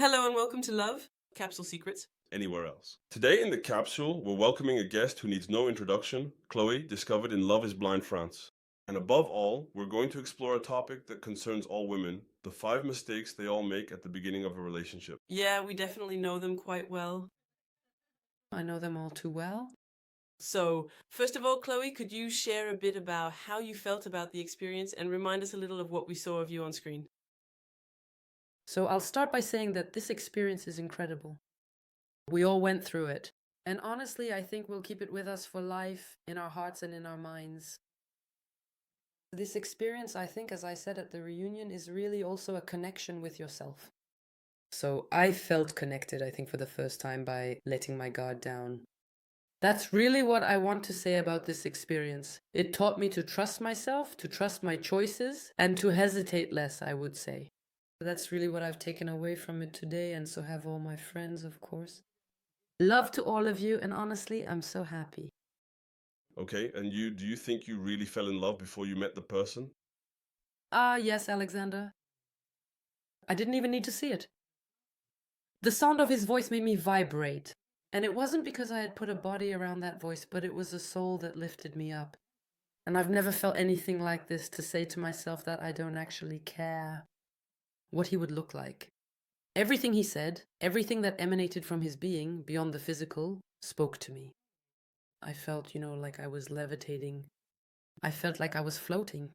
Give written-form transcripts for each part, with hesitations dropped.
Hello and welcome to Love Capsule Secrets. Anywhere else. Today in the capsule, we're welcoming a guest who needs no introduction, Chloé, discovered in Love is Blind France. And above all, we're going to explore a topic that concerns all women, the 5 mistakes they all make at the beginning of a relationship. Yeah, we definitely know them quite well. I know them all too well. So, first of all, Chloé, could you share a bit about how you felt about the experience and remind us a little of what we saw of you on screen? So I'll start by saying that this experience is incredible. We all went through it. And honestly, I think we'll keep it with us for life, in our hearts and in our minds. This experience, I think, as I said at the reunion, is really also a connection with yourself. So I felt connected, I think, for the first time by letting my guard down. That's really what I want to say about this experience. It taught me to trust myself, to trust my choices, and to hesitate less, I would say. That's really what I've taken away from it today, and so have all my friends, of course. Love to all of you, and honestly, I'm so happy. Okay, and do you think you really fell in love before you met the person? Yes, Alexander. I didn't even need to see it. The sound of his voice made me vibrate. And it wasn't because I had put a body around that voice, but it was a soul that lifted me up. And I've never felt anything like this, to say to myself that I don't actually care what he would look like. Everything he said, everything that emanated from his being, beyond the physical, spoke to me. I felt, like I was levitating. I felt like I was floating.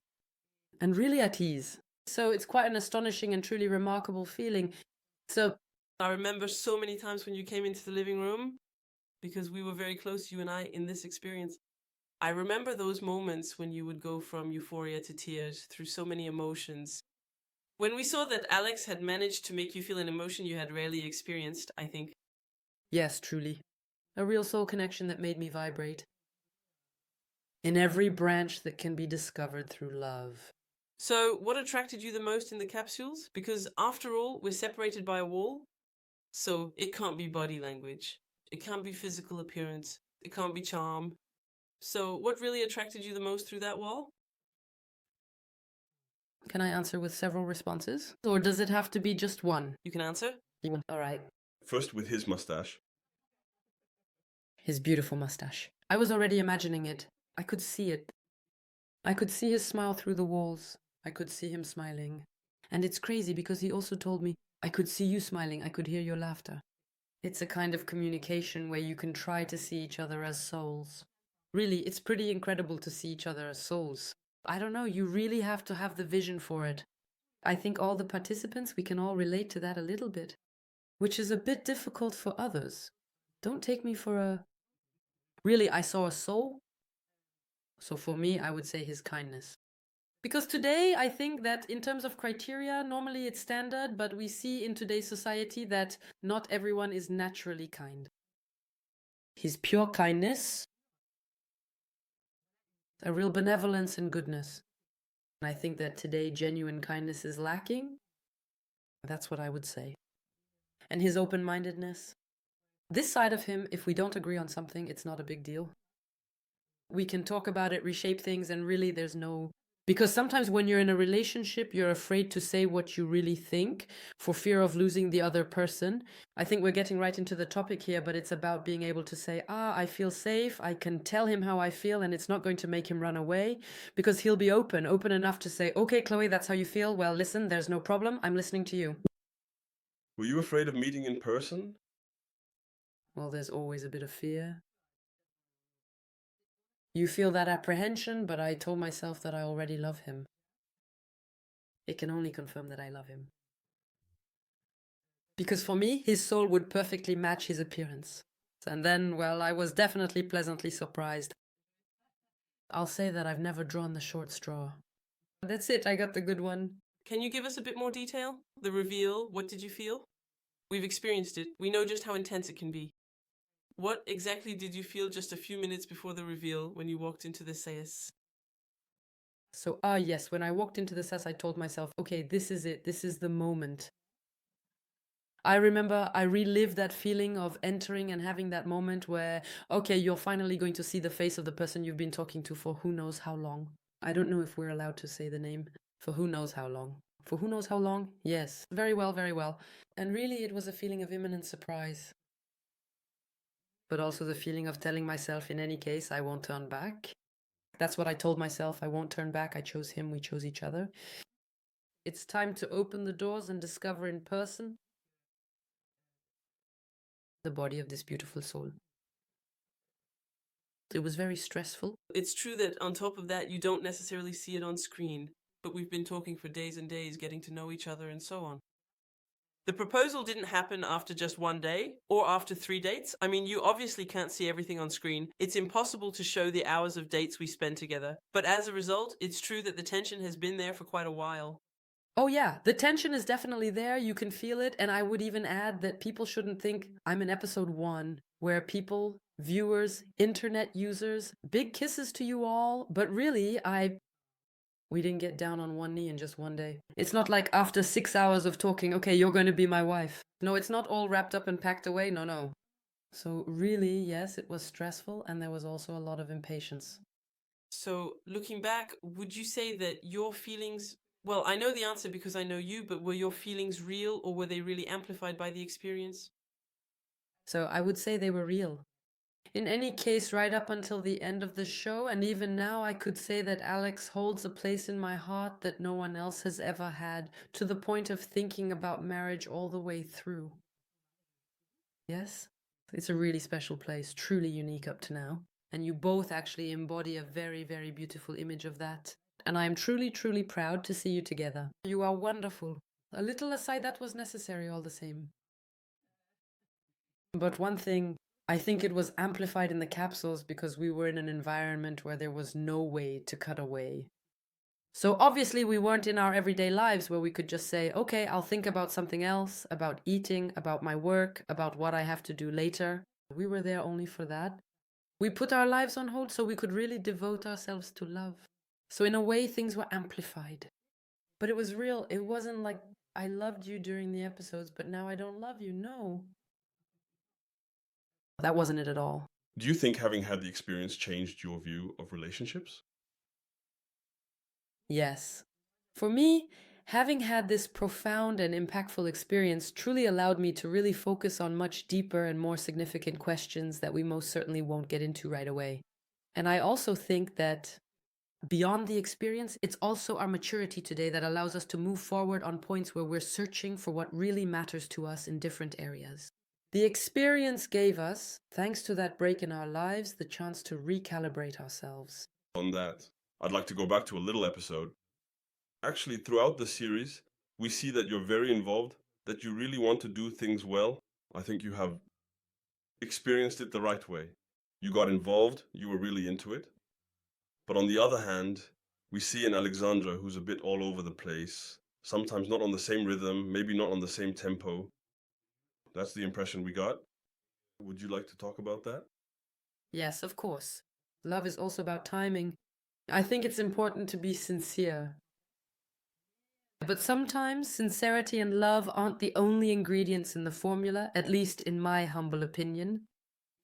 And really at ease. So it's quite an astonishing and truly remarkable feeling. So I remember so many times when you came into the living room, because we were very close, you and I, in this experience. I remember those moments when you would go from euphoria to tears through so many emotions. When we saw that Alex had managed to make you feel an emotion you had rarely experienced, I think. yes, truly. A real soul connection that made me vibrate. In every branch that can be discovered through love. So, what attracted you the most in the capsules? Because after all, we're separated by a wall. So, it can't be body language. It can't be physical appearance. It can't be charm. So, what really attracted you the most through that wall? Can I answer with several responses? Or does it have to be just one? You can answer. All right. First with his mustache. His beautiful mustache. I was already imagining it. I could see it. I could see his smile through the walls. I could see him smiling. And it's crazy because he also told me, I could see you smiling. I could hear your laughter. It's a kind of communication where you can try to see each other as souls. Really, it's pretty incredible to see each other as souls. I don't know, you really have to have the vision for it. I think all the participants, we can all relate to that a little bit, which is a bit difficult for others. Don't take me for a... Really, I saw a soul. So for me, I would say his kindness. Because today, I think that in terms of criteria, normally it's standard, but we see in today's society that not everyone is naturally kind. His pure kindness, a real benevolence and goodness. And I think that today genuine kindness is lacking. That's what I would say. And his open-mindedness. This side of him, if we don't agree on something, it's not a big deal. We can talk about it, reshape things, and really there's no... Because sometimes when you're in a relationship, you're afraid to say what you really think for fear of losing the other person. I think we're getting right into the topic here, but it's about being able to say, I feel safe, I can tell him how I feel, and it's not going to make him run away, because he'll be open enough to say, okay, Chloé, that's how you feel. Well, listen, there's no problem. I'm listening to you. Were you afraid of meeting in person? Well, there's always a bit of fear. You feel that apprehension, but I told myself that I already love him. It can only confirm that I love him. Because for me, his soul would perfectly match his appearance. And then, well, I was definitely pleasantly surprised. I'll say that I've never drawn the short straw. That's it, I got the good one. Can you give us a bit more detail? The reveal, what did you feel? We've experienced it. We know just how intense it can be. What exactly did you feel just a few minutes before the reveal when you walked into the sais? So, yes, when I walked into the SAS, I told myself, okay, this is it. This is the moment. I remember I relived that feeling of entering and having that moment where, okay, you're finally going to see the face of the person you've been talking to for who knows how long. I don't know if we're allowed to say the name. For who knows how long. For who knows how long? Yes, very well, very well. And really, it was a feeling of imminent surprise. But also the feeling of telling myself, in any case, I won't turn back. That's what I told myself. I won't turn back. I chose him. We chose each other. It's time to open the doors and discover in person the body of this beautiful soul. It was very stressful. It's true that on top of that, you don't necessarily see it on screen, but we've been talking for days and days, getting to know each other and so on. The proposal didn't happen after just one day or after 3 dates. I mean, you obviously can't see everything on screen. It's impossible to show the hours of dates we spent together. But as a result, it's true that the tension has been there for quite a while. Oh yeah, the tension is definitely there. You can feel it. And I would even add that people shouldn't think I'm in episode 1, where people, viewers, internet users, big kisses to you all. But really, we didn't get down on one knee in just one day. It's not like after 6 hours of talking, okay, you're going to be my wife. No, it's not all wrapped up and packed away. No, no. So really, yes, it was stressful, and there was also a lot of impatience. So looking back, would you say that your feelings, well, I know the answer because I know you, but were your feelings real or were they really amplified by the experience? So I would say they were real. In any case, right up until the end of the show, and even now, I could say that Alex holds a place in my heart that no one else has ever had, to the point of thinking about marriage all the way through. Yes, it's a really special place, truly unique up to now. And you both actually embody a very, very beautiful image of that. And I am truly, truly proud to see you together. You are wonderful. A little aside that was necessary all the same. But one thing, I think it was amplified in the capsules because we were in an environment where there was no way to cut away. So obviously we weren't in our everyday lives where we could just say, okay, I'll think about something else, about eating, about my work, about what I have to do later. We were there only for that. We put our lives on hold so we could really devote ourselves to love. So in a way, things were amplified. But it was real. It wasn't like I loved you during the episodes, but now I don't love you. No. That wasn't it at all. Do you think having had the experience changed your view of relationships? Yes. For me, having had this profound and impactful experience truly allowed me to really focus on much deeper and more significant questions that we most certainly won't get into right away. And I also think that beyond the experience, it's also our maturity today that allows us to move forward on points where we're searching for what really matters to us in different areas. The experience gave us, thanks to that break in our lives, the chance to recalibrate ourselves. On that, I'd like to go back to a little episode. Actually, throughout the series, we see that you're very involved, that you really want to do things well. I think you have experienced it the right way. You got involved, you were really into it. But on the other hand, we see an Alexandra who's a bit all over the place, sometimes not on the same rhythm, maybe not on the same tempo. That's the impression we got. Would you like to talk about that? Yes, of course. Love is also about timing. I think it's important to be sincere. But sometimes sincerity and love aren't the only ingredients in the formula, at least in my humble opinion.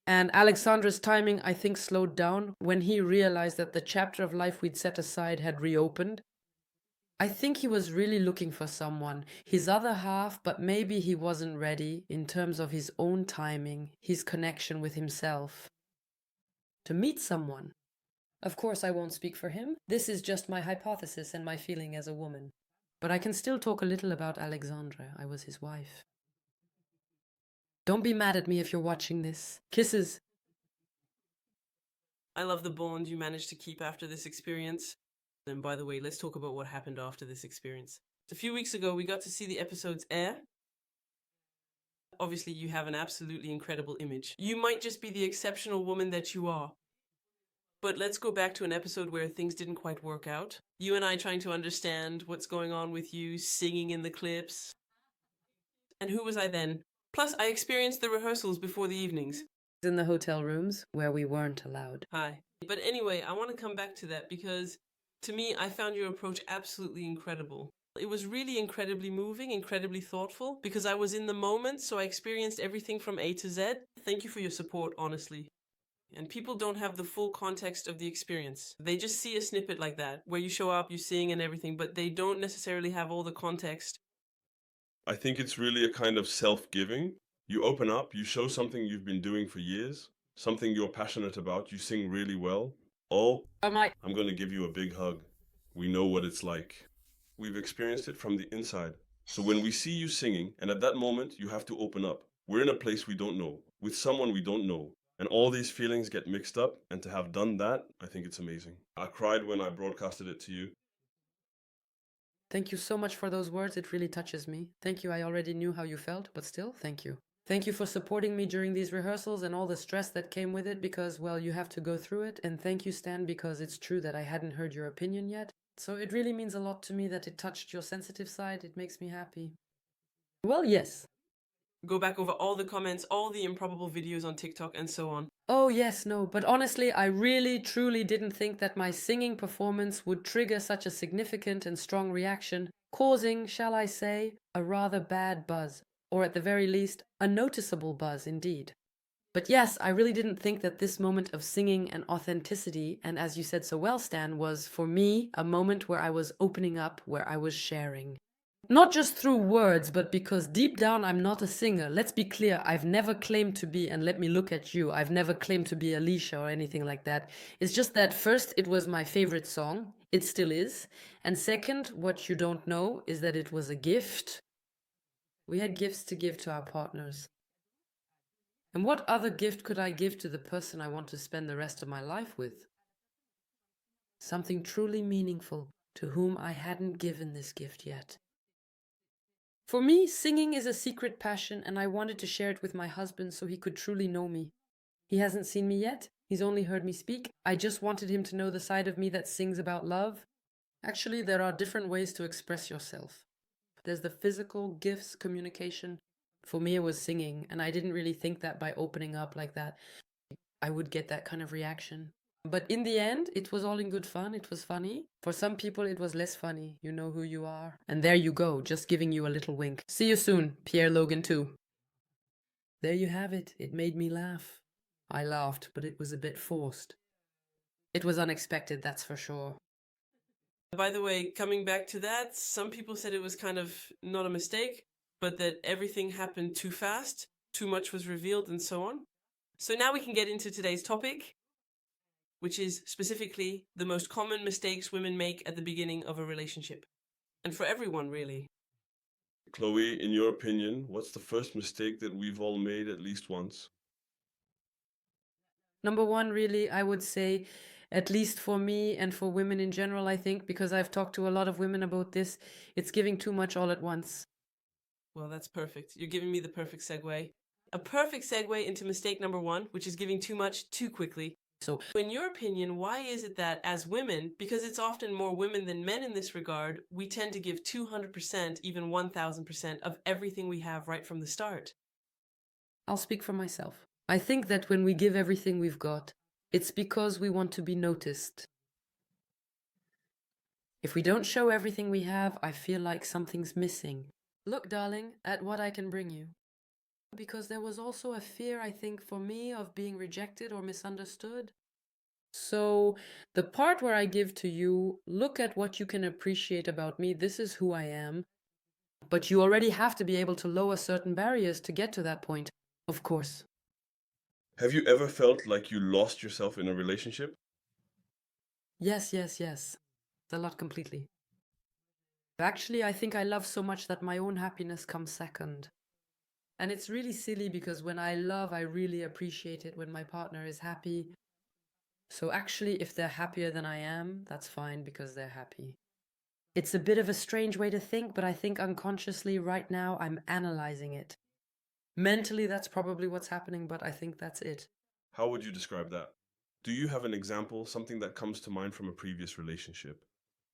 And Alexandra's timing, I think, slowed down when he realized that the chapter of life we'd set aside had reopened. I think he was really looking for someone, his other half, but maybe he wasn't ready in terms of his own timing, his connection with himself. To meet someone. Of course, I won't speak for him. This is just my hypothesis and my feeling as a woman. But I can still talk a little about Alexandra. I was his wife. Don't be mad at me if you're watching this. Kisses. I love the bond you managed to keep after this experience. And by the way, let's talk about what happened after this experience. A few weeks ago, we got to see the episodes air. Obviously, you have an absolutely incredible image. You might just be the exceptional woman that you are. But let's go back to an episode where things didn't quite work out. You and I trying to understand what's going on with you, singing in the clips. And who was I then? Plus, I experienced the rehearsals before the evenings. In the hotel rooms where we weren't allowed. Hi. But anyway, I want to come back to that because to me, I found your approach absolutely incredible. It was really incredibly moving, incredibly thoughtful, because I was in the moment, so I experienced everything from A to Z. Thank you for your support, honestly. And people don't have the full context of the experience. They just see a snippet like that, where you show up, you sing and everything, but they don't necessarily have all the context. I think it's really a kind of self-giving. You open up, you show something you've been doing for years, something you're passionate about, you sing really well. Oh, I'm going to give you a big hug. We know what it's like. We've experienced it from the inside. So when we see you singing, and at that moment, you have to open up. We're in a place we don't know, with someone we don't know. And all these feelings get mixed up, and to have done that, I think it's amazing. I cried when I broadcasted it to you. Thank you so much for those words. It really touches me. Thank you. I already knew how you felt, but still, thank you. Thank you for supporting me during these rehearsals and all the stress that came with it because, well, you have to go through it. And thank you, Stan, because it's true that I hadn't heard your opinion yet. So it really means a lot to me that it touched your sensitive side. It makes me happy. Well, yes. Go back over all the comments, all the improbable videos on TikTok, and so on. Oh, yes, no, but honestly, I really, truly didn't think that my singing performance would trigger such a significant and strong reaction, causing, shall I say, a rather bad buzz, or at the very least, a noticeable buzz indeed. But yes, I really didn't think that this moment of singing and authenticity, and as you said so well, Stan, was for me a moment where I was opening up, where I was sharing. Not just through words, but because deep down I'm not a singer. Let's be clear, I've never claimed to be, and let me look at you, I've never claimed to be Alicia or anything like that. It's just that first, it was my favorite song. It still is. And second, what you don't know is that it was a gift. We had gifts to give to our partners. And what other gift could I give to the person I want to spend the rest of my life with? Something truly meaningful to whom I hadn't given this gift yet. For me, singing is a secret passion, and I wanted to share it with my husband so he could truly know me. He hasn't seen me yet, he's only heard me speak. I just wanted him to know the side of me that sings about love. Actually, there are different ways to express yourself. There's the physical, gifts, communication. For me, it was singing, and I didn't really think that by opening up like that, I would get that kind of reaction. But in the end, it was all in good fun. It was funny. For some people, it was less funny. You know who you are. And there you go, just giving you a little wink. See you soon, Pierre Logan 2. There you have it. It made me laugh. I laughed, but it was a bit forced. It was unexpected, that's for sure. By the way, coming back to that, some people said it was kind of not a mistake, but that everything happened too fast, too much was revealed, and so on. So now we can get into today's topic, which is specifically the most common mistakes women make at the beginning of a relationship. And for everyone, really. Chloé, in your opinion, what's the first mistake that we've all made at least once? Number one, really, I would say, at least for me and for women in general, I think, because I've talked to a lot of women about this, it's giving too much all at once. Well, that's perfect. You're giving me the perfect segue. A perfect segue into mistake number one, which is giving too much too quickly. So, in your opinion, why is it that as women, because it's often more women than men in this regard, we tend to give 200%, even 1000% of everything we have right from the start? I'll speak for myself. I think that when we give everything we've got, it's because we want to be noticed. If we don't show everything we have, I feel like something's missing. Look, darling, at what I can bring you. Because there was also a fear, I think, for me of being rejected or misunderstood. So, the part where I give to you, look at what you can appreciate about me, this is who I am. But you already have to be able to lower certain barriers to get to that point, of course. Have you ever felt like you lost yourself in a relationship? Yes. A lot completely. Actually, I think I love so much that my own happiness comes second. And it's really silly because when I love, I really appreciate it when my partner is happy. So actually, if they're happier than I am, that's fine because they're happy. It's a bit of a strange way to think, but I think unconsciously right now I'm analyzing it. Mentally, that's probably what's happening, but I think that's it. How would you describe that? Do you have an example, something that comes to mind from a previous relationship?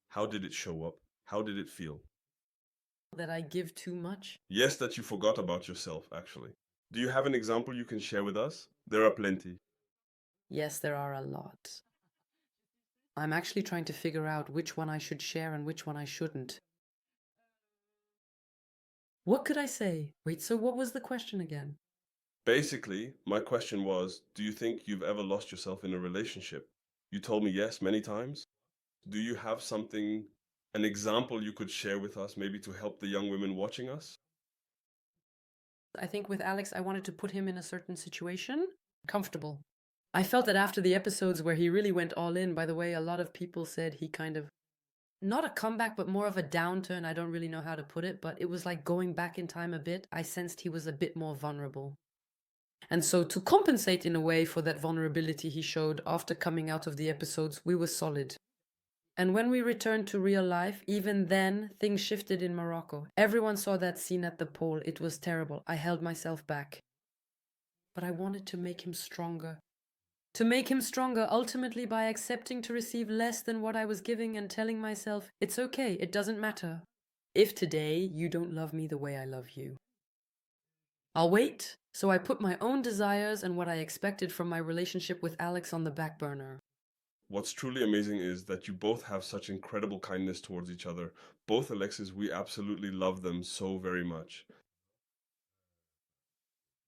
How did it show up? How did it feel? That I give too much? Yes, that you forgot about yourself, actually. Do you have an example you can share with us? There are plenty. Yes, there are a lot. I'm actually trying to figure out which one I should share and which one I shouldn't. What could I say? Wait, so what was the question again? Basically, my question was, do you think you've ever lost yourself in a relationship? You told me yes many times. Do you have something, an example you could share with us, maybe to help the young women watching us? I think with Alex, I wanted to put him in a certain situation, comfortable. I felt that after the episodes where he really went all in, by the way, a lot of people said he kind of, not a comeback, but more of a downturn. I don't really know how to put it, but it was like going back in time a bit. I sensed he was a bit more vulnerable. And so, to compensate in a way for that vulnerability he showed after coming out of the episodes, we were solid. And when we returned to real life, even then, things shifted in Morocco. Everyone saw that scene at the pole. It was terrible. I held myself back. But I wanted to make him stronger. To make him stronger, ultimately by accepting to receive less than what I was giving and telling myself, it's okay, it doesn't matter. If today you don't love me the way I love you, I'll wait. So I put my own desires and what I expected from my relationship with Alex on the back burner. What's truly amazing is that you both have such incredible kindness towards each other. Both Alexis, we absolutely love them so very much.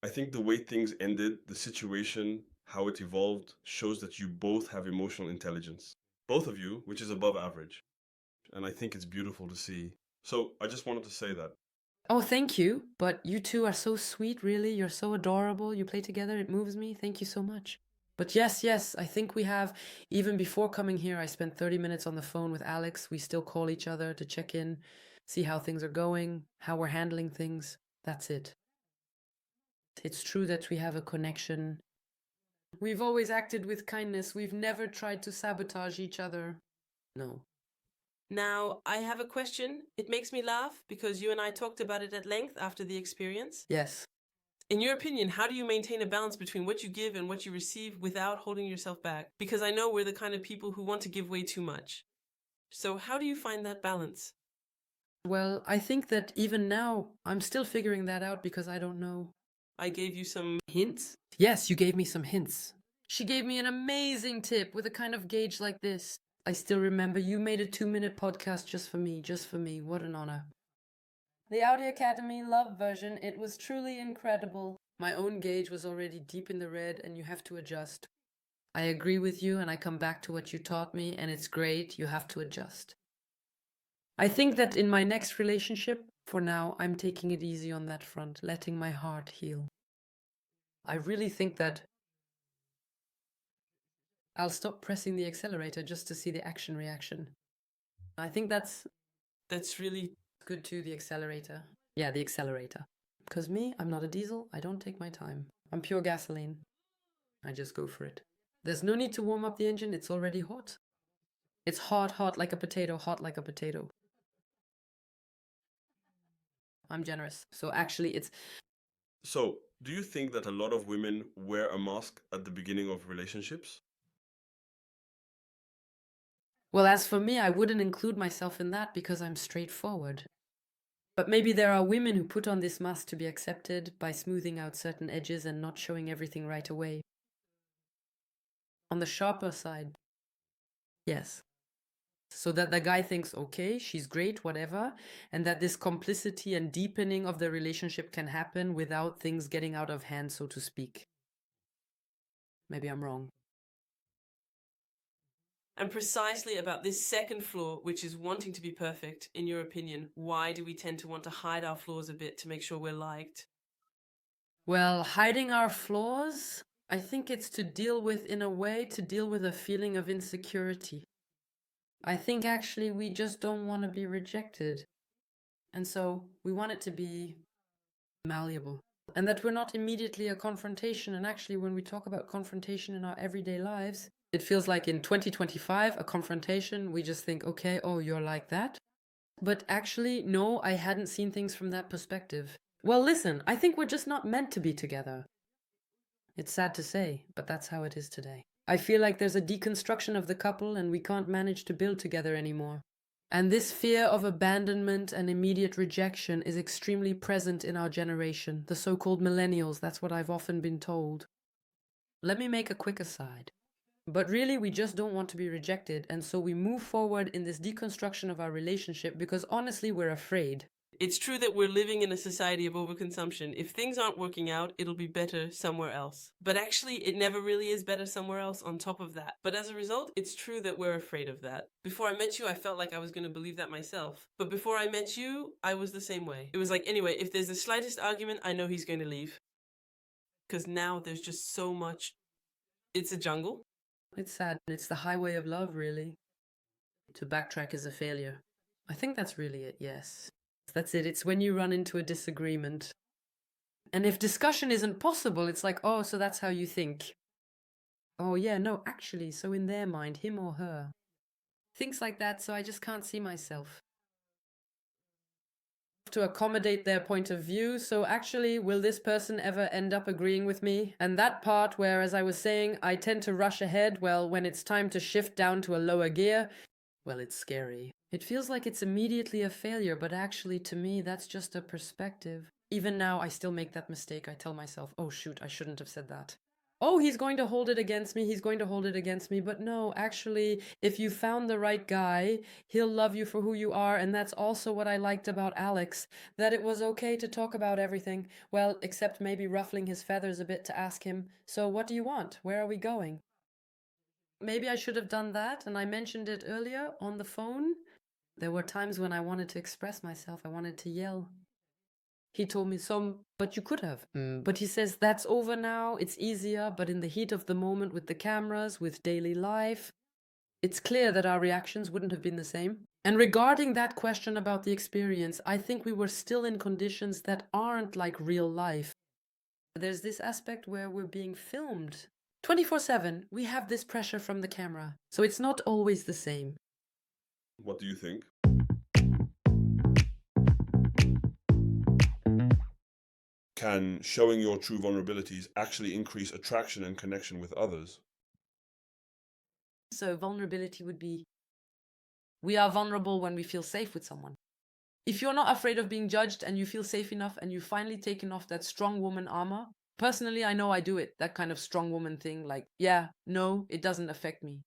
I think the way things ended, the situation, how it evolved, shows that you both have emotional intelligence. Both of you, which is above average. And I think it's beautiful to see. So I just wanted to say that. Oh, thank you. But you two are so sweet, really. You're so adorable. You play together. It moves me. Thank you so much. But yes, I think we have, even before coming here, I spent 30 minutes on the phone with Alex. We still call each other to check in, see how things are going, how we're handling things. That's it. It's true that we have a connection. We've always acted with kindness. We've never tried to sabotage each other. No. Now, I have a question. It makes me laugh because you and I talked about it at length after the experience. Yes. In your opinion, how do you maintain a balance between what you give and what you receive without holding yourself back? Because I know we're the kind of people who want to give way too much. So how do you find that balance? Well, I think that even now, I'm still figuring that out because I don't know. I gave you some Hints? Yes, you gave me some hints. She gave me an amazing tip with a kind of gauge like this. I still remember you made a 2-minute podcast just for me, just for me. What an honor. The Audi Academy Love version, it was truly incredible. My own gauge was already deep in the red and you have to adjust. I agree with you and I come back to what you taught me and it's great, you have to adjust. I think that in my next relationship, for now, I'm taking it easy on that front, letting my heart heal. I really think that I'll stop pressing the accelerator just to see the action reaction. I think that's really good too, the accelerator. Yeah, the accelerator. Because me, I'm not a diesel, I don't take my time. I'm pure gasoline. I just go for it. There's no need to warm up the engine, it's already hot. It's hot like a potato, hot like a potato. I'm generous. So actually, it's... So, do you think that a lot of women wear a mask at the beginning of relationships? Well, as for me, I wouldn't include myself in that because I'm straightforward. But maybe there are women who put on this mask to be accepted by smoothing out certain edges and not showing everything right away. On the sharper side, yes. So that the guy thinks, okay, she's great, whatever, and that this complicity and deepening of the relationship can happen without things getting out of hand, so to speak. Maybe I'm wrong. And precisely about this second flaw, which is wanting to be perfect, in your opinion, why do we tend to want to hide our flaws a bit to make sure we're liked? Well, hiding our flaws, I think it's to deal with, in a way, to deal with a feeling of insecurity. I think actually we just don't want to be rejected. And so we want it to be malleable. And that we're not immediately a confrontation. And actually, when we talk about confrontation in our everyday lives, it feels like in 2025, a confrontation, we just think, okay, oh, you're like that. But actually, no, I hadn't seen things from that perspective. Well, listen, I think we're just not meant to be together. It's sad to say, but that's how it is today. I feel like there's a deconstruction of the couple and we can't manage to build together anymore. And this fear of abandonment and immediate rejection is extremely present in our generation, the so-called millennials, that's what I've often been told. Let me make a quick aside. But really, we just don't want to be rejected, and so we move forward in this deconstruction of our relationship because honestly, we're afraid. It's true that we're living in a society of overconsumption. If things aren't working out, it'll be better somewhere else. But actually, it never really is better somewhere else on top of that. But as a result, it's true that we're afraid of that. Before I met you, I felt like I was going to believe that myself. But before I met you, I was the same way. It was like, anyway, if there's the slightest argument, I know he's going to leave. Because now there's just so much. It's a jungle. It's sad. It's the highway of love, really. To backtrack is a failure. I think that's really it, yes. That's it. It's when you run into a disagreement. And if discussion isn't possible, it's like, oh, so that's how you think. Oh, yeah, no, actually, so in their mind, him or her. Things like that, so I just can't see myself. To accommodate their point of view, so actually, will this person ever end up agreeing with me? And that part where, as I was saying, I tend to rush ahead, well, when it's time to shift down to a lower gear, well, it's scary. It feels like it's immediately a failure, but actually, to me, that's just a perspective. Even now, I still make that mistake. I tell myself, oh shoot, I shouldn't have said that. Oh, he's going to hold it against me, he's going to hold it against me. But no, actually, if you found the right guy, he'll love you for who you are. And that's also what I liked about Alex, that it was okay to talk about everything. Well, except maybe ruffling his feathers a bit to ask him, so what do you want? Where are we going? Maybe I should have done that, and I mentioned it earlier on the phone. There were times when I wanted to express myself, I wanted to yell. He told me, so, but you could have. But he says, that's over now, it's easier, but in the heat of the moment with the cameras, with daily life, it's clear that our reactions wouldn't have been the same. And regarding that question about the experience, I think we were still in conditions that aren't like real life. There's this aspect where we're being filmed 24/7. We have this pressure from the camera, so it's not always the same. What do you think? Can showing your true vulnerabilities actually increase attraction and connection with others? So vulnerability would be, we are vulnerable when we feel safe with someone. If you're not afraid of being judged and you feel safe enough and you've finally taken off that strong woman armor, personally, I know I do it, that kind of strong woman thing, like, yeah, no, it doesn't affect me.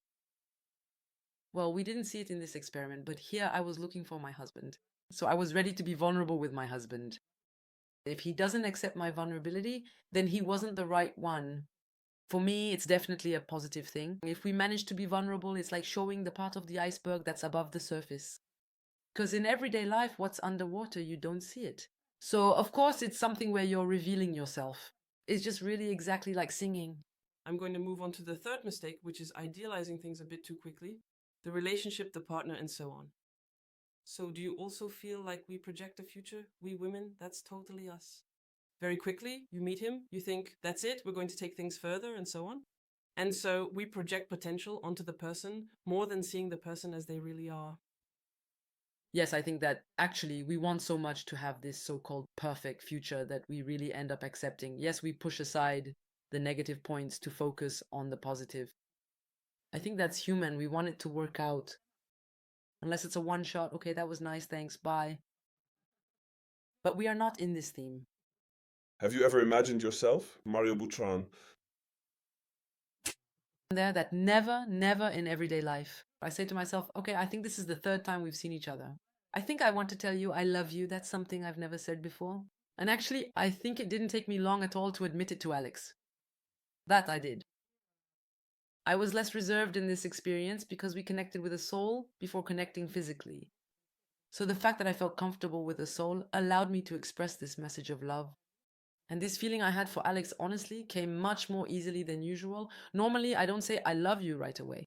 Well, we didn't see it in this experiment, but here I was looking for my husband. So I was ready to be vulnerable with my husband. If he doesn't accept my vulnerability, then he wasn't the right one. For me, it's definitely a positive thing. If we manage to be vulnerable, it's like showing the part of the iceberg that's above the surface. Because in everyday life, what's underwater, you don't see it. So, of course, it's something where you're revealing yourself. It's just really exactly like singing. I'm going to move on to the third mistake, which is idealizing things a bit too quickly. The relationship, the partner, and so on. So do you also feel like we project a future? We women, that's totally us. Very quickly, you meet him, you think, that's it, we're going to take things further, and so on. And so we project potential onto the person more than seeing the person as they really are. Yes, I think that actually we want so much to have this so-called perfect future that we really end up accepting. Yes, we push aside the negative points to focus on the positive. I think that's human. We want it to work out. Unless it's a one shot, okay, that was nice, thanks, bye. But we are not in this theme. Have you ever imagined yourself, Mario Boutron? There that never in everyday life. I say to myself, okay, I think this is the third time we've seen each other. I think I want to tell you I love you. That's something I've never said before. And actually, I think it didn't take me long at all to admit it to Alex. That I did. I was less reserved in this experience because we connected with a soul before connecting physically. So the fact that I felt comfortable with a soul allowed me to express this message of love. And this feeling I had for Alex honestly came much more easily than usual. Normally, I don't say I love you right away.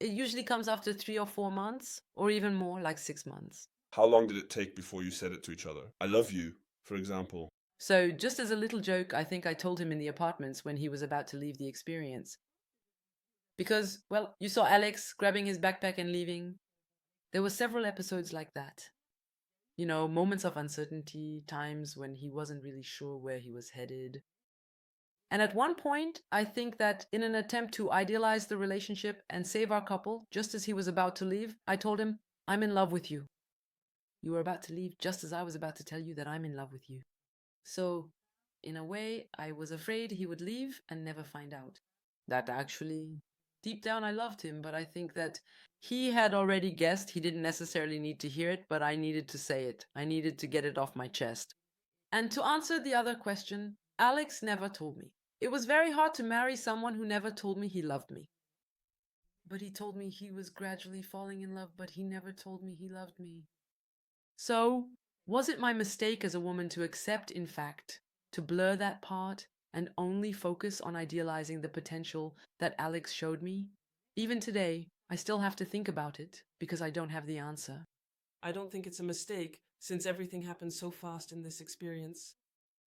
It usually comes after 3 or 4 months, or even more, like 6 months. How long did it take before you said it to each other? I love you, for example. So, just as a little joke, I think I told him in the apartments when he was about to leave the experience. Because, well, you saw Alex grabbing his backpack and leaving. There were several episodes like that. You know, moments of uncertainty, times when he wasn't really sure where he was headed. And at one point, I think that in an attempt to idealize the relationship and save our couple, just as he was about to leave, I told him, I'm in love with you. You were about to leave just as I was about to tell you that I'm in love with you. So, in a way, I was afraid he would leave and never find out. That actually Deep down, I loved him, but I think that he had already guessed. He didn't necessarily need to hear it, but I needed to say it. I needed to get it off my chest. And to answer the other question, Alex never told me. It was very hard to marry someone who never told me he loved me. But he told me he was gradually falling in love, but he never told me he loved me. So, was it my mistake as a woman to accept, in fact, to blur that part and only focus on idealizing the potential that Alex showed me? Even today, I still have to think about it because I don't have the answer. I don't think it's a mistake, since everything happened so fast in this experience.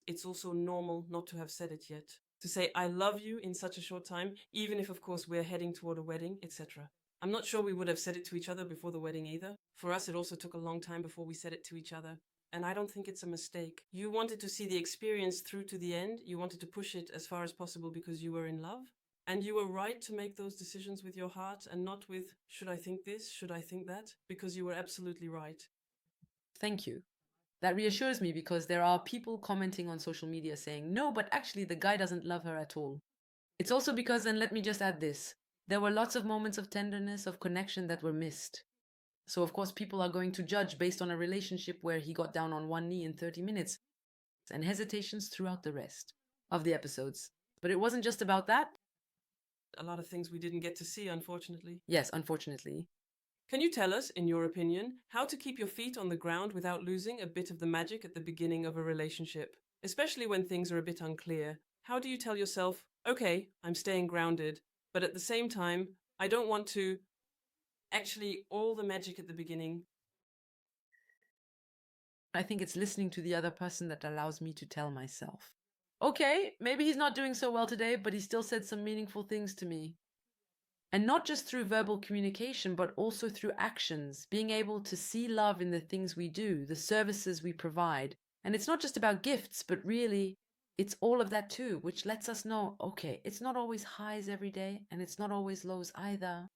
It's also normal not to have said it yet. To say I love you in such a short time, even if of course we're heading toward a wedding, etc. I'm not sure we would have said it to each other before the wedding either. For us, it also took a long time before we said it to each other. And I don't think it's a mistake. You wanted to see the experience through to the end. You wanted to push it as far as possible because you were in love. And you were right to make those decisions with your heart and not with, should I think this, should I think that? Because you were absolutely right. Thank you. That reassures me because there are people commenting on social media saying, no, but actually the guy doesn't love her at all. It's also because, and let me just add this, there were lots of moments of tenderness, of connection that were missed. So of course people are going to judge based on a relationship where he got down on one knee in 30 minutes and hesitations throughout the rest of the episodes. But it wasn't just about that. A lot of things we didn't get to see, unfortunately. Yes, unfortunately. Can you tell us, in your opinion, how to keep your feet on the ground without losing a bit of the magic at the beginning of a relationship? Especially when things are a bit unclear. How do you tell yourself, okay, I'm staying grounded, but at the same time, I don't want to actually all the magic at the beginning? I think it's listening to the other person that allows me to tell myself, okay, maybe he's not doing so well today, but he still said some meaningful things to me. And not just through verbal communication, but also through actions, being able to see love in the things we do, the services we provide. And it's not just about gifts, but really, it's all of that too, which lets us know, okay, it's not always highs every day, and it's not always lows either.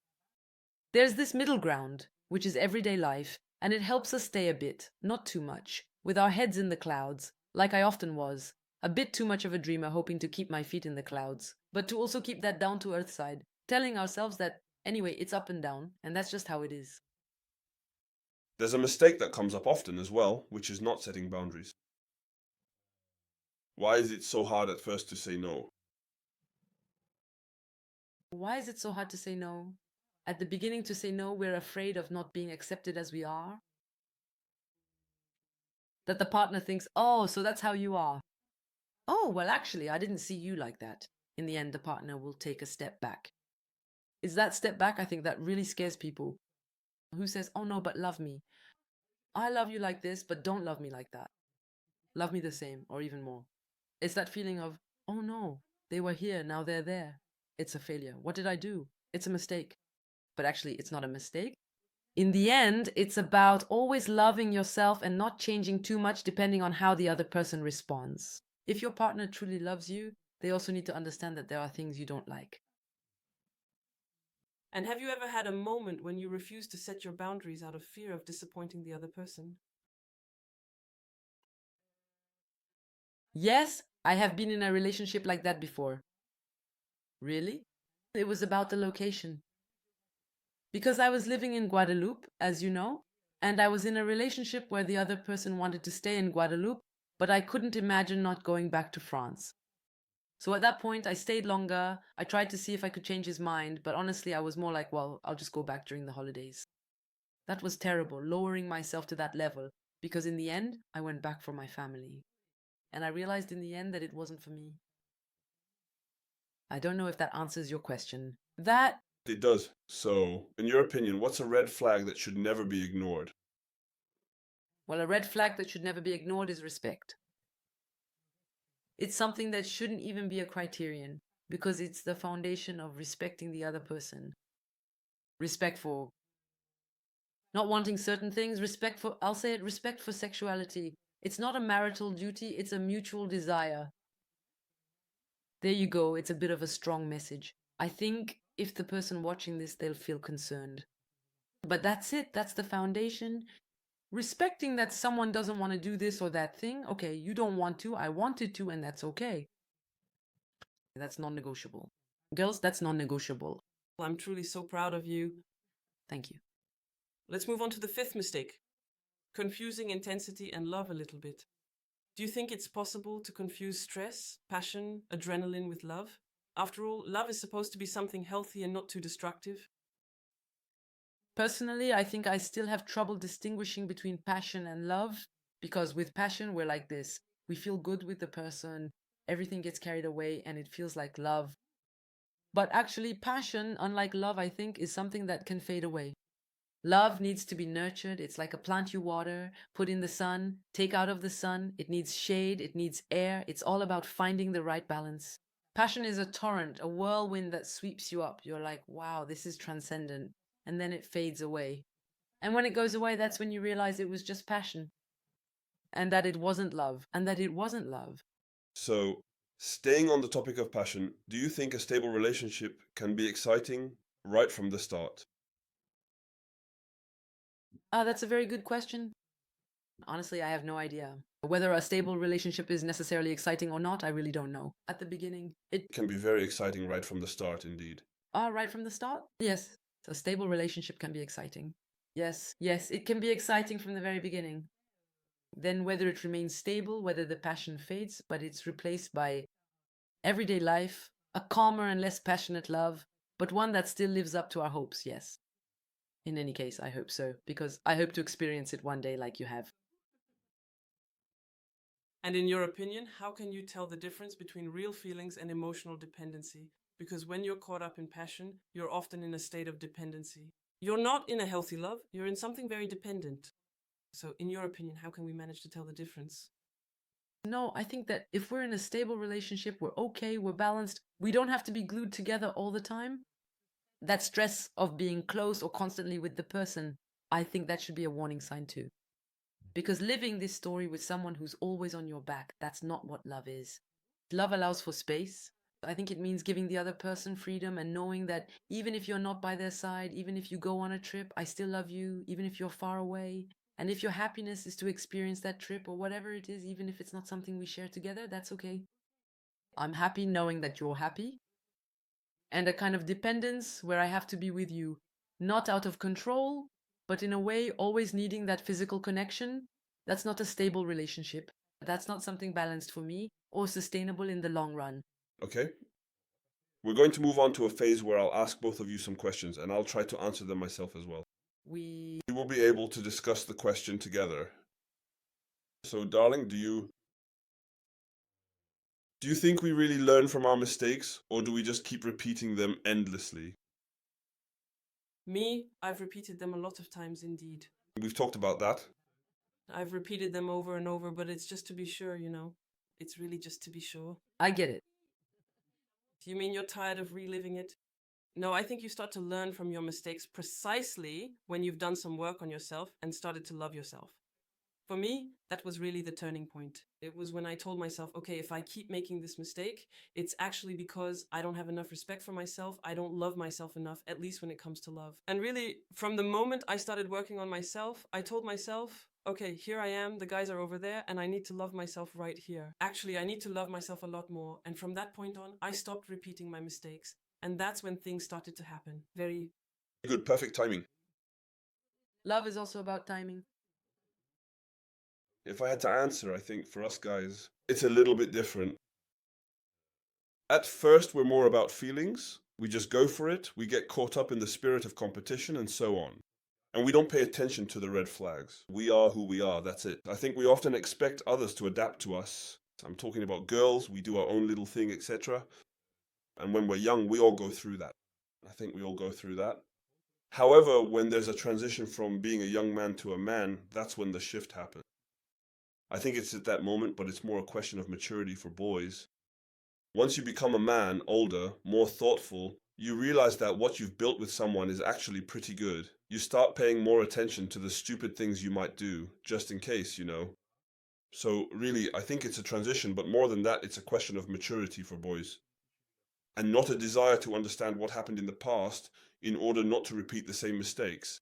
There's this middle ground, which is everyday life, and it helps us stay a bit, not too much, with our heads in the clouds, like I often was, a bit too much of a dreamer hoping to keep my feet in the clouds, but to also keep that down to earth side, telling ourselves that, anyway, it's up and down, and that's just how it is. There's a mistake that comes up often as well, which is not setting boundaries. Why is it so hard at first to say no? Why is it so hard to say no? At the beginning to say no, we're afraid of not being accepted as we are. That the partner thinks, oh, so that's how you are. Oh, well, actually, I didn't see you like that. In the end, the partner will take a step back. Is that step back? I think that really scares people. Who says, oh no, but love me. I love you like this, but don't love me like that. Love me the same, or even more. It's that feeling of, oh no, they were here, now they're there. It's a failure. What did I do? It's a mistake. But actually, it's not a mistake. In the end, it's about always loving yourself and not changing too much depending on how the other person responds. If your partner truly loves you, they also need to understand that there are things you don't like. And have you ever had a moment when you refused to set your boundaries out of fear of disappointing the other person? Yes, I have been in a relationship like that before. Really? It was about the location. Because I was living in Guadeloupe, as you know, and I was in a relationship where the other person wanted to stay in Guadeloupe, but I couldn't imagine not going back to France. So at that point, I stayed longer. I tried to see if I could change his mind, but honestly, I was more like, well, I'll just go back during the holidays. That was terrible, lowering myself to that level, because in the end, I went back for my family. And I realized in the end that it wasn't for me. I don't know if that answers your question. It does. So, in your opinion, what's a red flag that should never be ignored? Well, a red flag that should never be ignored is respect. It's something that shouldn't even be a criterion, because it's the foundation of respecting the other person. Respect for not wanting certain things, I'll say it, respect for sexuality. It's not a marital duty, it's a mutual desire. There you go, it's a bit of a strong message. I think if the person watching this, they'll feel concerned. But that's it, that's the foundation. Respecting that someone doesn't want to do this or that thing. Okay, you don't want to, I wanted to, and that's okay. That's non-negotiable. Girls, that's non-negotiable. I'm truly so proud of you. Thank you. Let's move on to the fifth mistake, confusing intensity and love a little bit. Do you think it's possible to confuse stress, passion, adrenaline with love? After all, love is supposed to be something healthy and not too destructive. Personally, I think I still have trouble distinguishing between passion and love, because with passion, we're like this. We feel good with the person, everything gets carried away, and it feels like love. But actually, passion, unlike love, I think, is something that can fade away. Love needs to be nurtured. It's like a plant you water, put in the sun, take out of the sun. It needs shade, it needs air. It's all about finding the right balance. Passion is a torrent, a whirlwind that sweeps you up. You're like, wow, this is transcendent. And then it fades away. And when it goes away, that's when you realize it was just passion. And that it wasn't love. And that it wasn't love. So, staying on the topic of passion, do you think a stable relationship can be exciting right from the start? That's a very good question. Honestly, I have no idea. Whether a stable relationship is necessarily exciting or not, I really don't know. At the beginning, it Can be very exciting right from the start, indeed. right from the start? Yes. A stable relationship can be exciting. Yes, it can be exciting from the very beginning. Then whether it remains stable, whether the passion fades, but it's replaced by everyday life, a calmer and less passionate love, but one that still lives up to our hopes, yes. In any case, I hope so, because I hope to experience it one day like you have. And in your opinion, how can you tell the difference between real feelings and emotional dependency? Because when you're caught up in passion, you're often in a state of dependency. You're not in a healthy love, you're in something very dependent. So, in your opinion, how can we manage to tell the difference? No, I think that if we're in a stable relationship, we're okay, we're balanced, we don't have to be glued together all the time. That stress of being close or constantly with the person, I think that should be a warning sign too. Because living this story with someone who's always on your back, that's not what love is. Love allows for space. I think it means giving the other person freedom and knowing that even if you're not by their side, even if you go on a trip, I still love you, even if you're far away. And if your happiness is to experience that trip or whatever it is, even if it's not something we share together, that's okay. I'm happy knowing that you're happy. And a kind of dependence where I have to be with you, not out of control, but in a way always needing that physical connection. That's not a stable relationship. That's not something balanced for me or sustainable in the long run. Okay? We're going to move on to a phase where I'll ask both of you some questions and I'll try to answer them myself as well. We We will be able to discuss the question together. So, darling, do you think we really learn from our mistakes, or do we just keep repeating them endlessly? Me, I've repeated them a lot of times indeed. We've talked about that. I've repeated them over and over, but it's just to be sure, you know. It's really just to be sure. I get it. Do you mean you're tired of reliving it? No, I think you start to learn from your mistakes precisely when you've done some work on yourself and started to love yourself. For me, that was really the turning point. It was when I told myself, okay, if I keep making this mistake, it's actually because I don't have enough respect for myself. I don't love myself enough, at least when it comes to love. And really, from the moment I started working on myself, I told myself, okay, here I am, the guys are over there, and I need to love myself right here. Actually, I need to love myself a lot more. And from that point on, I stopped repeating my mistakes. And that's when things started to happen. Very Good, perfect timing. Love is also about timing. If I had to answer, I think for us guys, it's a little bit different. At first, we're more about feelings. We just go for it. We get caught up in the spirit of competition and so on. And we don't pay attention to the red flags. We are who we are, that's it. I think we often expect others to adapt to us. I'm talking about girls, we do our own little thing, etc. And when we're young, we all go through that. I think we all go through that. However, when there's a transition from being a young man to a man, that's when the shift happens. I think it's at that moment, but it's more a question of maturity for boys. Once you become a man, older, more thoughtful, you realize that what you've built with someone is actually pretty good. You start paying more attention to the stupid things you might do, just in case, you know. So really, I think it's a transition, but more than that, it's a question of maturity for boys. And not a desire to understand what happened in the past in order not to repeat the same mistakes.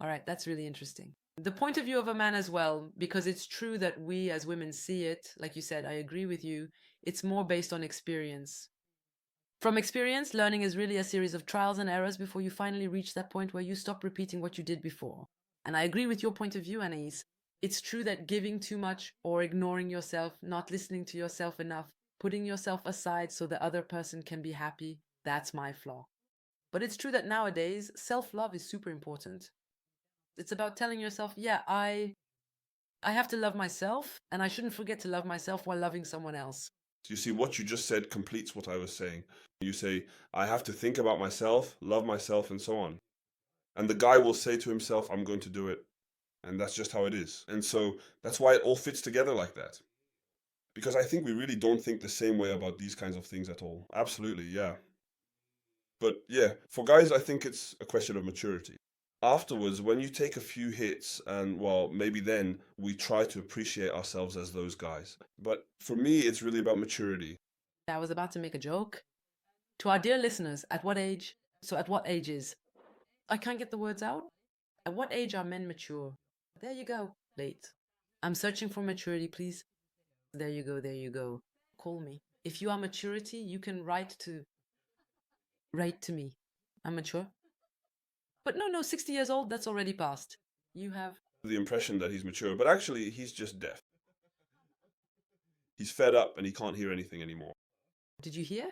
All right, that's really interesting. The point of view of a man as well, because it's true that we as women see it, like you said, I agree with you, it's more based on experience. From experience, learning is really a series of trials and errors before you finally reach that point where you stop repeating what you did before. And I agree with your point of view, Anais. It's true that giving too much or ignoring yourself, not listening to yourself enough, putting yourself aside so the other person can be happy, that's my flaw. But it's true that nowadays, self-love is super important. It's about telling yourself, yeah, I have to love myself, and I shouldn't forget to love myself while loving someone else. You see, what you just said completes what I was saying. You say, I have to think about myself, love myself, and so on. And the guy will say to himself, I'm going to do it. And that's just how it is. And so that's why it all fits together like that. Because I think we really don't think the same way about these kinds of things at all. Absolutely, yeah. But yeah, for guys, I think it's a question of maturity. Afterwards, when you take a few hits, and well, maybe then we try to appreciate ourselves as those guys. But for me, it's really about maturity. I was about to make a joke. To our dear listeners, at what age? So, at what ages? I can't get the words out. At what age are men mature? There you go. Late. I'm searching for maturity, please. There you go, there you go. Call me. If you are maturity, you can write to me. I'm mature. But no, 60 years old, that's already passed. You have The impression that he's mature, but actually, he's just deaf. He's fed up and he can't hear anything anymore. Did you hear?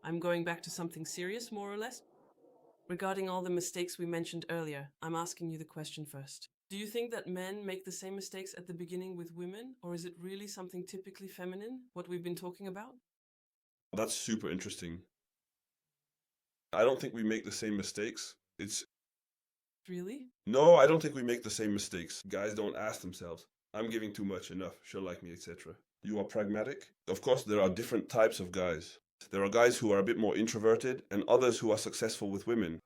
I'm going back to something serious, more or less. Regarding all the mistakes we mentioned earlier, I'm asking you the question first. Do you think that men make the same mistakes at the beginning with women, or is it really something typically feminine, what we've been talking about? That's super interesting. I don't think we make the same mistakes. Really? No, I don't think we make the same mistakes. Guys don't ask themselves, I'm giving too much, enough, she'll like me, etc. You are pragmatic. Of course, there are different types of guys. There are guys who are a bit more introverted and others who are successful with women.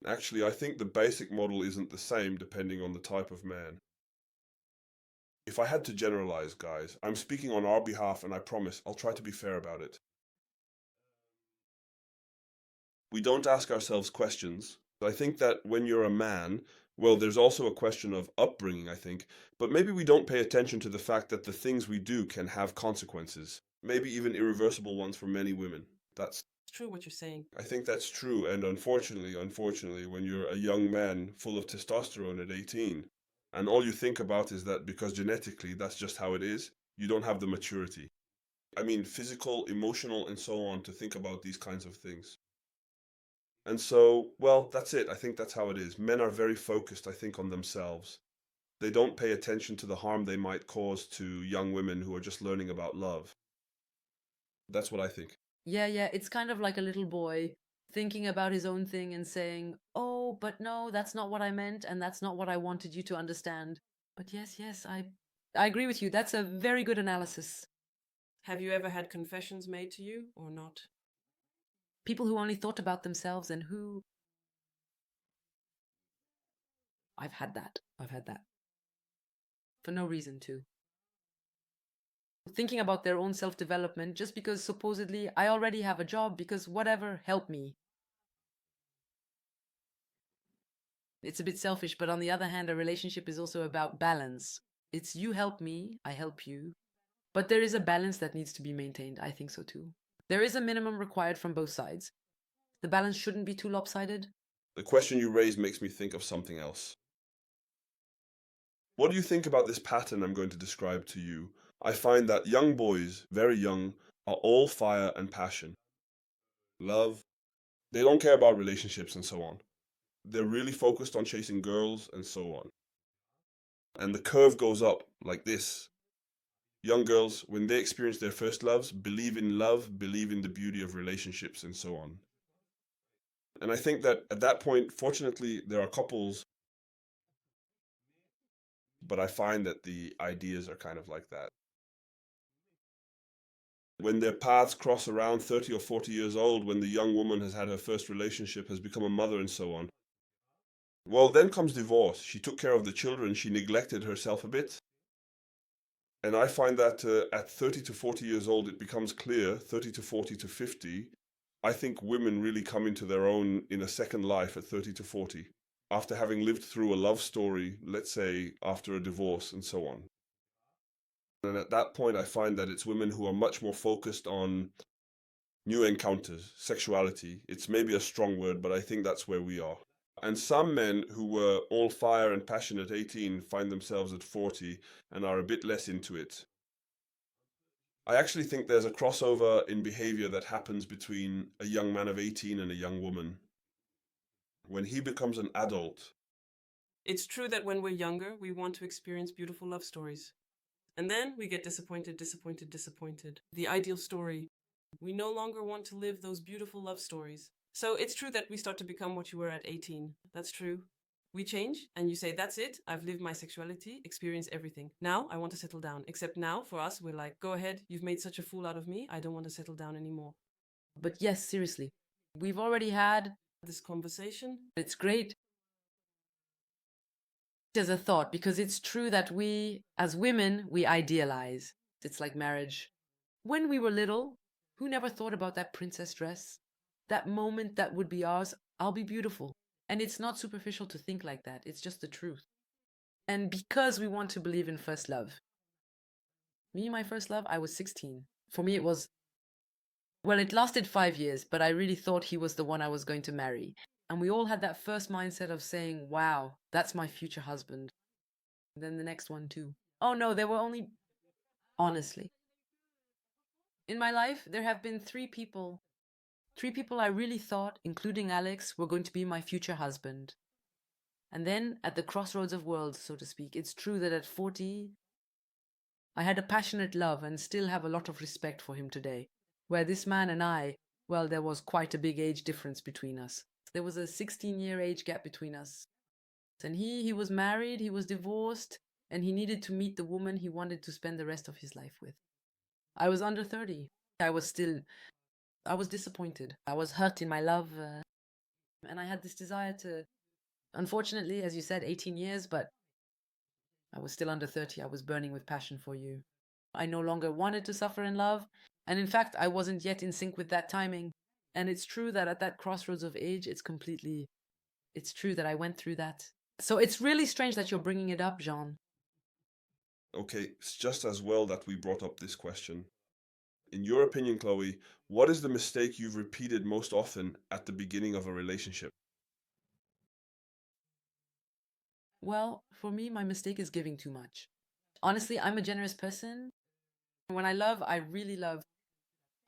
Actually, I think the basic model isn't the same depending on the type of man. If I had to generalize, guys, I'm speaking on our behalf and I promise I'll try to be fair about it. We don't ask ourselves questions. I think that when you're a man, well, there's also a question of upbringing, I think, but maybe we don't pay attention to the fact that the things we do can have consequences, maybe even irreversible ones for many women. That's It's true what you're saying. I think that's true, and unfortunately, when you're a young man full of testosterone at 18, and all you think about is that because genetically that's just how it is, you don't have the maturity. I mean, physical, emotional, and so on to think about these kinds of things. And so, well, that's it. I think that's how it is. Men are very focused, I think, on themselves. They don't pay attention to the harm they might cause to young women who are just learning about love. That's what I think. Yeah, it's kind of like a little boy thinking about his own thing and saying, oh, but no, that's not what I meant, and that's not what I wanted you to understand. But yes, I agree with you. That's a very good analysis. Have you ever had confessions made to you, or not? People who only thought about themselves and who... I've had that. For no reason to. Thinking about their own self-development just because supposedly I already have a job because whatever, help me. It's a bit selfish, but on the other hand, a relationship is also about balance. It's you help me, I help you. But there is a balance that needs to be maintained. I think so too. There is a minimum required from both sides. The balance shouldn't be too lopsided. The question you raised makes me think of something else. What do you think about this pattern I'm going to describe to you? I find that young boys, very young, are all fire and passion. Love. They don't care about relationships and so on. They're really focused on chasing girls and so on. And the curve goes up like this. Young girls, when they experience their first loves, believe in love, believe in the beauty of relationships and so on. And I think that at that point, fortunately, there are couples, but I find that the ideas are kind of like that. When their paths cross around 30 or 40 years old, when the young woman has had her first relationship, has become a mother and so on, well, then comes divorce. She took care of the children, she neglected herself a bit. And I find that at 30 to 40 years old, it becomes clear, 30 to 40 to 50, I think women really come into their own in a second life at 30 to 40, after having lived through a love story, let's say after a divorce and so on. And at that point, I find that it's women who are much more focused on new encounters, sexuality. It's maybe a strong word, but I think that's where we are. And some men who were all fire and passion at 18 find themselves at 40 and are a bit less into it. I actually think there's a crossover in behavior that happens between a young man of 18 and a young woman. When he becomes an adult, It's true that when we're younger, we want to experience beautiful love stories. And then we get disappointed, disappointed, disappointed. The ideal story. We no longer want to live those beautiful love stories. So it's true that we start to become what you were at 18. That's true. We change and you say, that's it. I've lived my sexuality, experienced everything. Now I want to settle down. Except now for us, we're like, go ahead. You've made such a fool out of me. I don't want to settle down anymore. But yes, seriously, we've already had This conversation. it's great as a thought, because it's true that we, as women, we idealize. It's like marriage. When we were little, who never thought about that princess dress? That moment that would be ours, I'll be beautiful. And it's not superficial to think like that. It's just the truth. And because we want to believe in first love. Me, my first love, I was 16. For me, it was, well, it lasted 5 years, but I really thought he was the one I was going to marry. And we all had that first mindset of saying, wow, that's my future husband. And then the next one too. Oh no, there were only, honestly. In my life, there have been three people I really thought, including Alex, were going to be my future husband. And then, at the crossroads of worlds, so to speak, it's true that at 40, I had a passionate love and still have a lot of respect for him today. Where this man and I, well, there was quite a big age difference between us. There was a 16-year age gap between us. And he was married, he was divorced, and he needed to meet the woman he wanted to spend the rest of his life with. I was under 30. I was disappointed. I was hurt in my love. And I had this desire to, unfortunately, as you said, 18 years, but I was still under 30. I was burning with passion for you. I no longer wanted to suffer in love. And in fact, I wasn't yet in sync with that timing. And it's true that at that crossroads of age, it's true that I went through that. So it's really strange that you're bringing it up, Jean. okay, it's just as well that we brought up this question. In your opinion, Chloé, what is the mistake you've repeated most often at the beginning of a relationship? Well, for me, my mistake is giving too much. Honestly, I'm a generous person. When I love, I really love.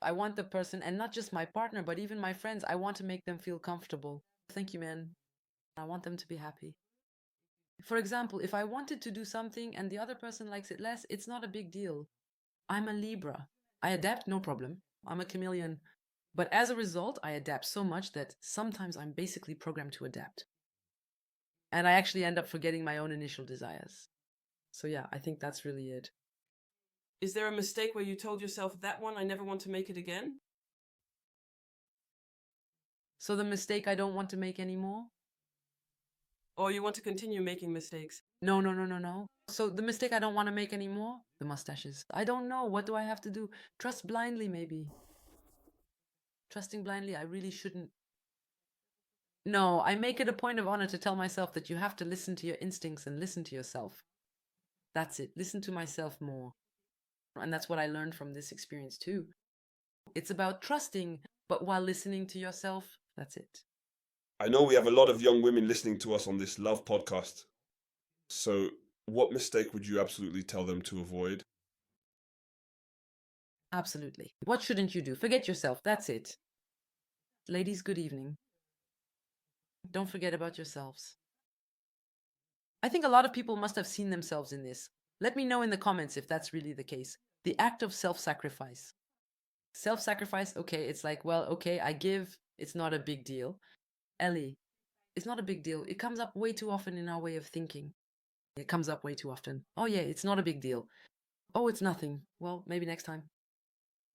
I want the person, and not just my partner, but even my friends, I want to make them feel comfortable. Thank you, man. I want them to be happy. For example, if I wanted to do something and the other person likes it less, it's not a big deal. I'm a Libra. I adapt, no problem. I'm a chameleon. But as a result, I adapt so much that sometimes I'm basically programmed to adapt. And I actually end up forgetting my own initial desires. So yeah, I think that's really it. Is there a mistake where you told yourself, that one, I never want to make it again? So the mistake I don't want to make anymore? Or you want to continue making mistakes? No. So the mistake I don't want to make anymore? The mustaches. I don't know. What do I have to do? Trust blindly, maybe. Trusting blindly, I really shouldn't. No, I make it a point of honor to tell myself that you have to listen to your instincts and listen to yourself. That's it. Listen to myself more. And that's what I learned from this experience too. It's about trusting, but while listening to yourself, that's it. I know we have a lot of young women listening to us on this love podcast. So, what mistake would you absolutely tell them to avoid? Absolutely. What shouldn't you do? Forget yourself. That's it. Ladies, good evening. Don't forget about yourselves. I think a lot of people must have seen themselves in this. Let me know in the comments if that's really the case. The act of self-sacrifice. Self-sacrifice, okay, it's like, well, okay, I give, it's not a big deal. Ellie, it's not a big deal. It comes up way too often in our way of thinking. It comes up way too often. Oh yeah, it's not a big deal. Oh, it's nothing. Well, maybe next time.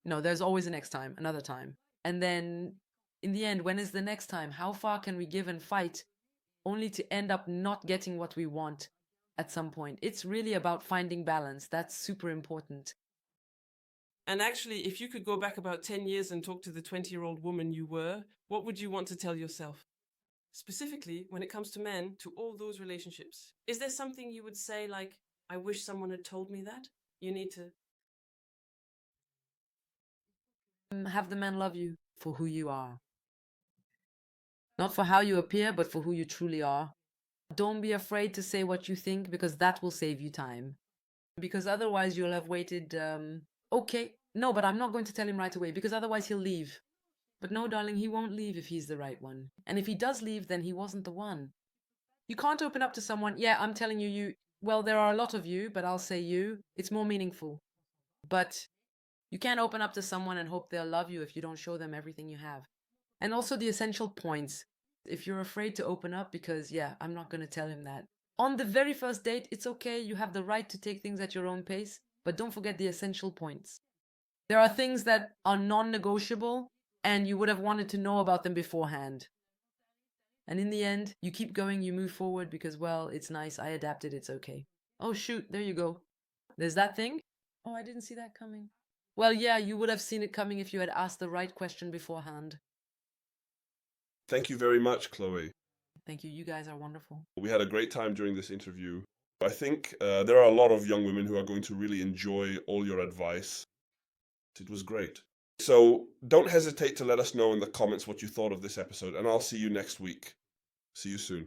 No, there's always a next time, another time. And then, in the end, when is the next time? How far can we give and fight only to end up not getting what we want at some point? It's really about finding balance. That's super important. And actually, if you could go back about 10 years and talk to the 20-year-old woman you were, what would you want to tell yourself? Specifically, when it comes to men, to all those relationships. Is there something you would say like, I wish someone had told me that? You need to... have the man love you for who you are. Not for how you appear, but for who you truly are. Don't be afraid to say what you think, because that will save you time. Because otherwise you'll have waited, okay, no, but I'm not going to tell him right away, because otherwise he'll leave. But no, darling, he won't leave if he's the right one. And if he does leave, then he wasn't the one. You can't open up to someone, yeah, I'm telling you, well, there are a lot of you, but I'll say you, it's more meaningful. But you can't open up to someone and hope they'll love you if you don't show them everything you have. And also the essential points. If you're afraid to open up because, yeah, I'm not going to tell him that. On the very first date, it's okay, you have the right to take things at your own pace, but don't forget the essential points. There are things that are non-negotiable, and you would have wanted to know about them beforehand. And in the end, you keep going, you move forward because, well, it's nice, I adapted, it's okay. Oh shoot, there you go. There's that thing? Oh, I didn't see that coming. Well, yeah, you would have seen it coming if you had asked the right question beforehand. Thank you very much, Chloé. Thank you, you guys are wonderful. We had a great time during this interview. I think there are a lot of young women who are going to really enjoy all your advice. It was great. So don't hesitate to let us know in the comments what you thought of this episode, and I'll see you next week. See you soon.